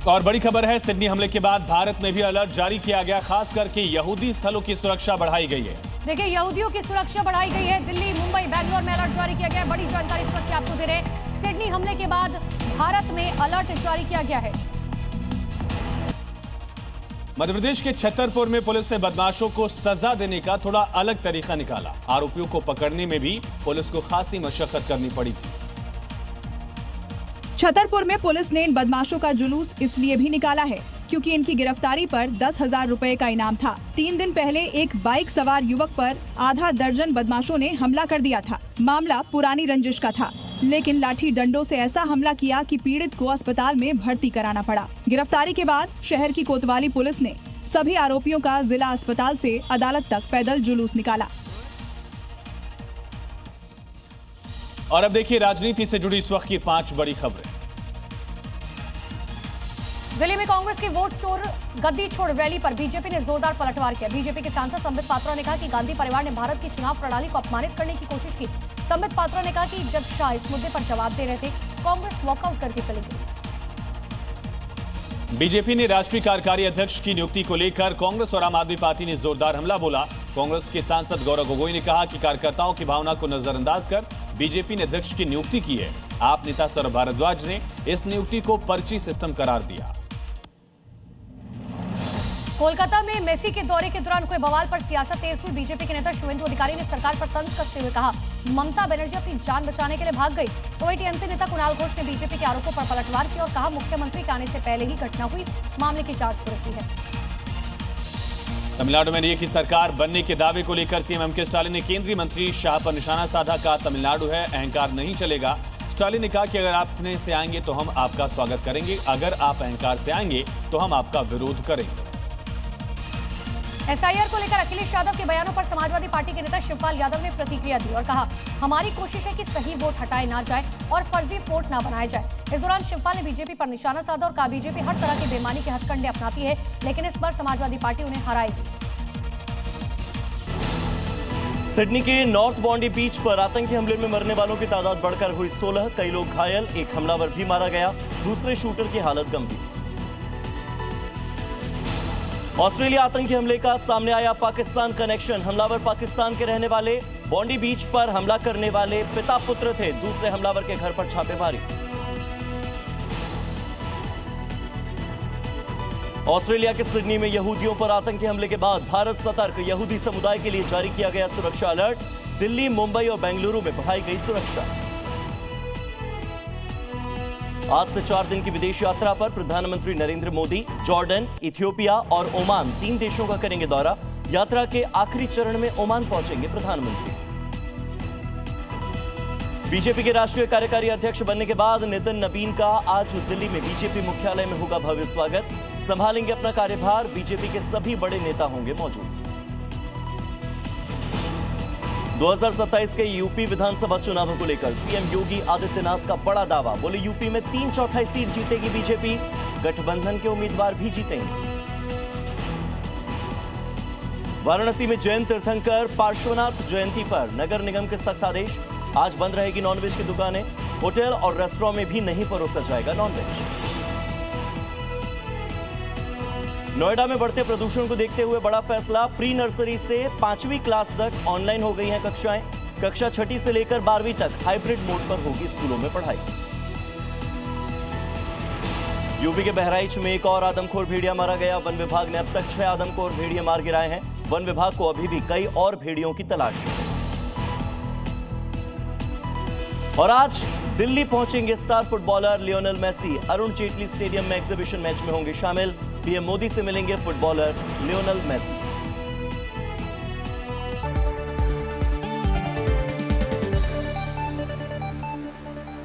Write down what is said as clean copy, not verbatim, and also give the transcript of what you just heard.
और बड़ी खबर है, सिडनी हमले के बाद भारत में भी अलर्ट जारी किया गया, खास करके यहूदी स्थलों की सुरक्षा बढ़ाई गई है। देखिए, यहूदियों की सुरक्षा बढ़ाई गई है। दिल्ली, मुंबई, बेंगलोर में अलर्ट जारी किया गया है। बड़ी जानकारी इस वक्त आपको दे रहे हैं। सिडनी हमले के बाद भारत में अलर्ट जारी किया गया है। मध्य प्रदेश के छतरपुर में पुलिस ने बदमाशों को सजा देने का थोड़ा अलग तरीका निकाला। आरोपियों को पकड़ने में भी पुलिस को खासी मशक्कत करनी पड़ी थी। छतरपुर में पुलिस ने इन बदमाशों का जुलूस इसलिए भी निकाला है क्योंकि इनकी गिरफ्तारी पर 10,000 रुपए का इनाम था। 3 दिन पहले एक बाइक सवार युवक पर आधा दर्जन बदमाशों ने हमला कर दिया था। मामला पुरानी रंजिश का था, लेकिन लाठी डंडों से ऐसा हमला किया कि पीड़ित को अस्पताल में भर्ती कराना पड़ा। गिरफ्तारी के बाद शहर की कोतवाली पुलिस ने सभी आरोपियों का जिला अस्पताल से अदालत तक पैदल जुलूस निकाला। और अब देखिए राजनीति से जुड़ी इस वक्त की 5 बड़ी खबरें। दिल्ली में कांग्रेस की वोट चोर गद्दी छोड़ रैली पर बीजेपी ने जोरदार पलटवार किया। बीजेपी के सांसद संबित पात्रा ने कहा कि गांधी परिवार ने भारत की चुनाव प्रणाली को अपमानित करने की कोशिश की। संबित पात्रा ने कहा कि जब शाह इस मुद्दे पर जवाब दे रहे थे, कांग्रेस वॉकआउट करके चली गई। बीजेपी ने राष्ट्रीय कार्यकारी अध्यक्ष की नियुक्ति को लेकर कांग्रेस और आम आदमी पार्टी ने जोरदार हमला बोला। कांग्रेस के सांसद गौरव गोगोई ने कहा कि कार्यकर्ताओं की भावना को नजरअंदाज कर बीजेपी ने अध्यक्ष की नियुक्ति की है। आप नेता सौरभ भारद्वाज ने इस नियुक्ति को पर्ची सिस्टम करार दिया। कोलकाता में मेसी के दौरे के दौरान कोई बवाल पर सियासत तेज हुई। बीजेपी के नेता शुभेंदु अधिकारी ने सरकार पर तंज कसते हुए कहा, ममता बनर्जी अपनी जान बचाने के लिए भाग गई। तो टीएमसी नेता कुणाल घोष ने बीजेपी के आरोपों पर पलटवार किया और कहा, मुख्यमंत्री के आने से पहले ही घटना हुई, मामले की जांच हो रही है। तमिलनाडु में एनडीए की सरकार बनने के दावे को लेकर सीएम एमके स्टालिन ने केंद्रीय मंत्री शाह पर निशाना साधा। कहा, तमिलनाडु है, अहंकार नहीं चलेगा। स्टालिन ने कहा कि अगर आप अपने से आएंगे तो हम आपका स्वागत करेंगे, अगर आप अहंकार से आएंगे तो हम आपका विरोध करेंगे। एसआईआर को लेकर अखिलेश यादव के बयानों पर समाजवादी पार्टी के नेता शिवपाल यादव ने प्रतिक्रिया दी और कहा, हमारी कोशिश है कि सही वोट हटाए ना जाए और फर्जी वोट ना बनाया जाए। इस दौरान शिवपाल ने बीजेपी पर निशाना साधा और कहा, बीजेपी हर तरह की बेईमानी के हथकंडे अपनाती है, लेकिन इस बार समाजवादी पार्टी उन्हें हराएगी। सिडनी के नॉर्थ बॉन्डी बीच पर आतंकी हमले में मरने वालों की तादाद बढ़कर हुई 16। कई लोग घायल, एक हमलावर भी मारा गया, दूसरे शूटर की हालत गंभीर। ऑस्ट्रेलिया आतंकी हमले का सामने आया पाकिस्तान कनेक्शन। हमलावर पाकिस्तान के रहने वाले, बॉन्डी बीच पर हमला करने वाले पिता पुत्र थे। दूसरे हमलावर के घर पर छापेमारी। ऑस्ट्रेलिया के सिडनी में यहूदियों पर आतंकी हमले के बाद भारत सतर्क। यहूदी समुदाय के लिए जारी किया गया सुरक्षा अलर्ट। दिल्ली, मुंबई और बेंगलुरु में बढ़ाई गई सुरक्षा। आज से 4 दिन की विदेश यात्रा पर प्रधानमंत्री नरेंद्र मोदी जॉर्डन, इथियोपिया और ओमान 3 देशों का करेंगे दौरा। यात्रा के आखिरी चरण में ओमान पहुंचेंगे प्रधानमंत्री। बीजेपी के राष्ट्रीय कार्यकारी अध्यक्ष बनने के बाद नितिन नबीन का आज दिल्ली में बीजेपी मुख्यालय में होगा भव्य स्वागत। संभालेंगे अपना कार्यभार। बीजेपी के सभी बड़े नेता होंगे मौजूद। 2027 के यूपी विधानसभा चुनावों को लेकर सीएम योगी आदित्यनाथ का बड़ा दावा। बोले, यूपी में 3/4 सीट जीतेगी बीजेपी, गठबंधन के उम्मीदवार भी जीतेंगे। वाराणसी में जैन तीर्थंकर पार्श्वनाथ जयंती पर नगर निगम के सख्त आदेश। आज बंद रहेगी नॉनवेज की दुकानें। होटल और रेस्टोरेंट में भी नहीं परोसा जाएगा नॉनवेज। नोएडा में बढ़ते प्रदूषण को देखते हुए बड़ा फैसला। प्री नर्सरी से 5वीं क्लास तक ऑनलाइन हो गई हैं कक्षाएं। कक्षा 6ठी से लेकर 12वीं तक हाइब्रिड मोड पर होगी स्कूलों में पढ़ाई। यूपी के बहराइच में एक और आदमखोर भेड़िया मारा गया। वन विभाग ने अब तक 6 आदमखोर भेड़िया मार गिराए हैं। वन विभाग को अभी भी कई और भेड़ियों की तलाश है। और आज दिल्ली पहुंचेंगे star footballer Lionel Messi. Arun Jaitley stadium में एग्जीबिशन मैच में होंगे शामिल। पीएम मोदी से मिलेंगे फुटबॉलर लियोनेल मेसी।